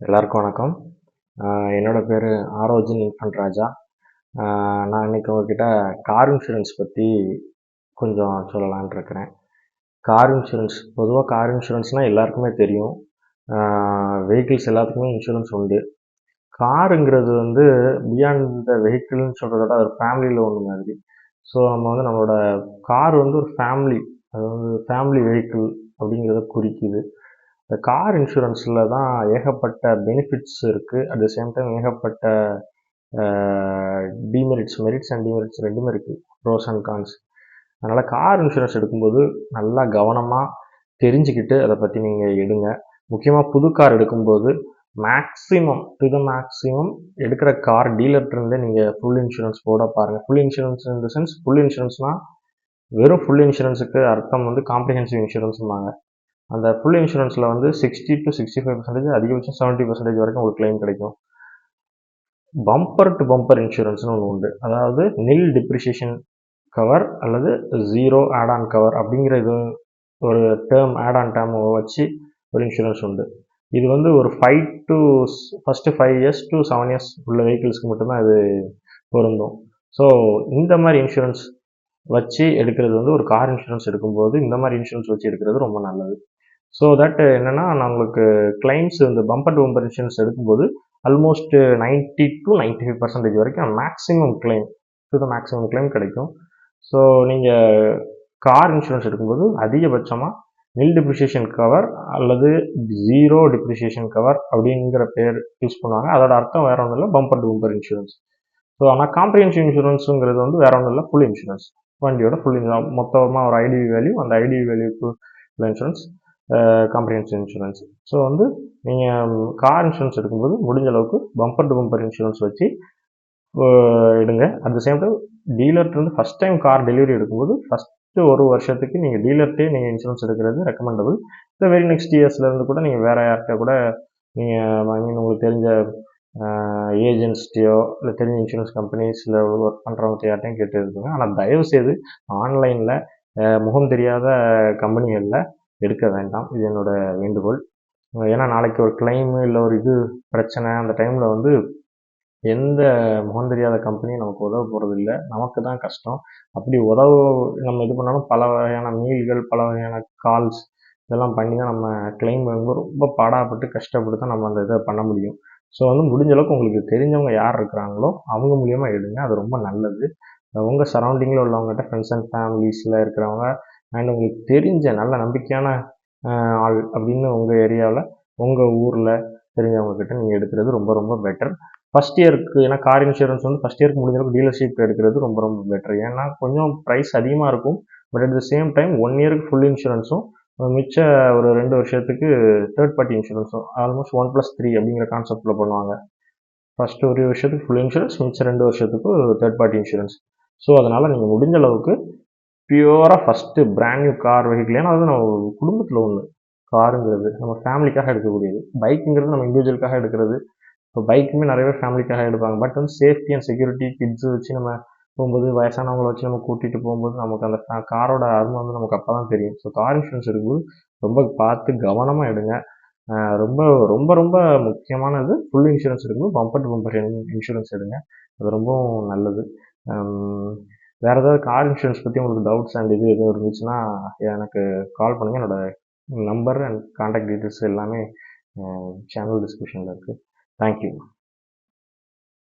எல்லாருக்கும் வணக்கம். என்னோட பேர் ஆரோஜன் இன்ஃபன்ட் ராஜா. நான் இன்னைக்கு உங்ககிட்ட கார் இன்சூரன்ஸ் பற்றி கொஞ்சம் சொல்லலாம்னு இருக்கிறேன். கார் இன்சூரன்ஸ் பொதுவாக கார் இன்சூரன்ஸ்னால் எல்லாருக்குமே தெரியும். வெஹிக்கிள்ஸ் எல்லாத்துக்குமே இன்சூரன்ஸ் உண்டு. காருங்கிறது வந்து பியாண்ட் த வெஹிக்கிள்னு சொல்கிறத விட அது ஃபேமிலியில் ஒன்று மாதிரி. ஸோ நம்ம வந்து நம்மளோட கார் வந்து ஒரு ஃபேமிலி, அது வந்து ஃபேமிலி வெஹிக்கிள் அப்படிங்கிறத குறிக்குது. இந்த கார் இன்சூரன்ஸில் தான் ஏகப்பட்ட பெனிஃபிட்ஸ் இருக்குது. அட் த சேம் டைம் ஏகப்பட்ட மெரிட்ஸ் அண்ட் டிமெரிட்ஸ் ரெண்டுமே இருக்குது, ப்ரோஸ் அண்ட் கான்ஸ். அதனால் கார் இன்சூரன்ஸ் எடுக்கும்போது நல்லா கவனமாக தெரிஞ்சுக்கிட்டு அதை பற்றி நீங்கள் எடுங்க. முக்கியமாக புது கார் எடுக்கும்போது மேக்ஸிமம் எடுக்கிற கார் டீலர்கிட்டருந்தே நீங்கள் ஃபுல் இன்சூரன்ஸ் போட பாருங்கள். Full insurance in the sense, full இன்சூரன்ஸ்னால் வெறும் ஃபுல் இன்சூரன்ஸுக்கு அர்த்தம் வந்து காம்ப்ரிஹென்சிவ் இன்சூரன்ஸுமாங்க. அந்த ஃபுல் இன்சூரன்ஸில் வந்து 60 to 65%, அதிகபட்சம் 70% வரைக்கும் உங்களுக்கு கிளைம் கிடைக்கும். பம்பர் டு பம்பர் இன்சூரன்ஸ்னு ஒன்று உண்டு. அதாவது நில் டிப்ரிசியேஷன் கவர் அல்லது ஜீரோ ஆட் ஆன் கவர் அப்படிங்கிற இது ஒரு டேர்ம், ஆட் ஆன் டேர்ம் வச்சு ஒரு இன்சூரன்ஸ் உண்டு. இது வந்து ஒரு ஃபஸ்ட்டு 5 years to 7 years உள்ள வெஹிக்கிள்ஸ்க்கு மட்டும்தான் இது பொருந்தும். ஸோ இந்த மாதிரி இன்சூரன்ஸ் வச்சு எடுக்கிறது வந்து ஒரு கார் இன்சூரன்ஸ் எடுக்கும்போது இந்த மாதிரி இன்சூரன்ஸ் வச்சு எடுக்கிறது ரொம்ப நல்லது. ஸோ தட் என்னென்னா நம்மளுக்கு கிளைம்ஸ் இந்த பம்பர் டு பம்பர் இன்சூரன்ஸ் எடுக்கும்போது ஆல்மோஸ்ட் 90 to 95% வரைக்கும் மேக்ஸிமம் கிளைம் கிடைக்கும். ஸோ நீங்கள் கார் இன்சூரன்ஸ் எடுக்கும்போது அதிகபட்சமாக நில் டிப்ரிசியேஷன் கவர் அல்லது ஜீரோ டிப்ரிசியேஷன் கவர் அப்படிங்கிற பேர் யூஸ் பண்ணுவாங்க. அதோட அர்த்தம் வேற ஒன்றும் இல்லை, bumper to bumper insurance. So ஆனால் காம்ப்ரிஹென்சிவ் இன்சூரன்ஸுங்கிறது வந்து வேற ஒன்றும் இல்லை, ஃபுல் இன்சூரன்ஸ். வண்டியோட ஃபுல் மொத்தமாக ஒரு ஐடிவி வேல்யூ, அந்த ஐடிவி வேல்யூக்கு full insurance, comprehensive insurance. So வந்து நீங்கள் கார் இன்சூரன்ஸ் எடுக்கும்போது முடிஞ்ச அளவுக்கு பம்பர் டு பம்பர் இன்சூரன்ஸ் வச்சு எடுங்க. அட் த சேம் டைம் டீலர்கிட்ட ஃபஸ்ட் டைம் கார் டெலிவரி எடுக்கும்போது ஃபஸ்ட்டு ஒரு வருஷத்துக்கு நீங்கள் டீலர்கிட்டே நீங்கள் இன்சூரன்ஸ் எடுக்கிறது ரெக்கமெண்டபிள். இந்த வெரி நெக்ஸ்ட் இயர்ஸ்லேருந்து கூட நீங்கள் வேறு யார்கிட்ட கூட நீங்கள் உங்களுக்கு தெரிஞ்ச ஏஜென்ட்ஸ்டையோ இல்லை தெரிஞ்ச இன்சூரன்ஸ் கம்பெனிஸில் ஒர்க் பண்ணுறவங்க யார்ட்டையும் கேட்டு இருக்குங்க. ஆனால் தயவுசெய்து ஆன்லைனில் முகம் தெரியாத கம்பெனிகளில் எடுக்க வேண்டாம். இது என்னோட வேண்டுகோள். ஏன்னா நாளைக்கு ஒரு கிளைமு இல்லை ஒரு இது பிரச்சனை அந்த டைமில் வந்து எந்த முகம் தெரியாத கம்பெனியும் நமக்கு உதவ போகிறது இல்லை, நமக்கு தான் கஷ்டம். அப்படி நம்ம இது பண்ணாலும் பல வகையான மெயில்கள், பல வகையான கால்ஸ் இதெல்லாம் பண்ணி தான் நம்ம கிளைம் வந்து ரொம்ப பாடாப்பட்டு கஷ்டப்பட்டு தான் நம்ம அந்த இதை பண்ண முடியும். ஸோ வந்து முடிஞ்ச அளவுக்கு உங்களுக்கு தெரிஞ்சவங்க யார் இருக்கிறாங்களோ அவங்க மூலியமாக எடுங்க, அது ரொம்ப நல்லது. உங்கள் சரௌண்டிங்கில் உள்ளவங்ககிட்ட, ஃப்ரெண்ட்ஸ் அண்ட் ஃபேமிலிஸில் இருக்கிறவங்க அண்ட் உங்களுக்கு தெரிஞ்ச நல்ல நம்பிக்கையான ஆள் அப்படின்னு உங்கள் ஏரியாவில் உங்கள் ஊரில் தெரிஞ்சவங்கக்கிட்ட நீங்கள் எடுக்கிறது ரொம்ப ரொம்ப பெட்டர். ஃபஸ்ட் இயருக்கு, ஏன்னா கார் இன்சூரன்ஸ் வந்து ஃபஸ்ட் இயருக்கு முடிஞ்ச அளவுக்கு டீலர்ஷிப் எடுக்கிறது ரொம்ப ரொம்ப பெட்டர். ஏன்னா கொஞ்சம் ப்ரைஸ் அதிகமாக இருக்கும், but at the same time 1 இயருக்கு ஃபுல் இன்சூரன்ஸும் மிச்ச ஒரு 2 வருஷத்துக்கு தேர்ட் பார்ட்டி இன்சூரன்ஸும் ஆல்மோஸ்ட் 1+3 அப்படிங்கிற கான்செப்டில் பண்ணுவாங்க. ஃபஸ்ட்டு ஒரு வருஷத்துக்கு ஃபுல் இன்சூரன்ஸ், மிச்ச 2 வருஷத்துக்கு தேர்ட் பார்ட்டி இன்சூரன்ஸ். ஸோ அதனால் நீங்கள் முடிஞ்ச அளவுக்கு பியூராக first brand new car vehicle, ஏன்னா அது நம்ம குடும்பத்தில் ஒன்று. காருங்கிறது நம்ம ஃபேமிலிக்காக எடுக்கக்கூடியது, பைக்குங்கிறது நம்ம இண்டிவிஜுவலுக்காக எடுக்கிறது. இப்போ பைக்குமே நிறைய பேர் ஃபேமிலிக்காக எடுப்பாங்க, பட் வந்து சேஃப்டி அண்ட் செக்யூரிட்டி, கிட்ஸு வச்சு நம்ம போகும்போது, வயசானவங்களை வச்சு நம்ம கூட்டிகிட்டு போகும்போது நமக்கு அந்த காரோட அருமை வந்து நமக்கு அப்போ தான் தெரியும். ஸோ கார் இன்சூரன்ஸ் எடுக்கும்போது ரொம்ப பார்த்து கவனமாக எடுங்க. ரொம்ப ரொம்ப ரொம்ப முக்கியமானது ஃபுல் இன்சூரன்ஸ் எடுக்கும்போது பம்பர் டு பம்பர் இன்சூரன்ஸ் எடுங்க, அது ரொம்பவும் நல்லது. வேறு ஏதாவது கார் இன்சூரன்ஸ் பற்றி உங்களுக்கு டவுட்ஸ் அண்ட் இது எதுவும் இருந்துச்சுன்னா எனக்கு கால் பண்ணுங்கள். என்னோடய நம்பர் அண்ட் கான்டாக்ட் டீட்டெயில்ஸ் எல்லாமே சேனல் டிஸ்கிரிப்ஷனில் இருக்குது. தேங்க்யூ.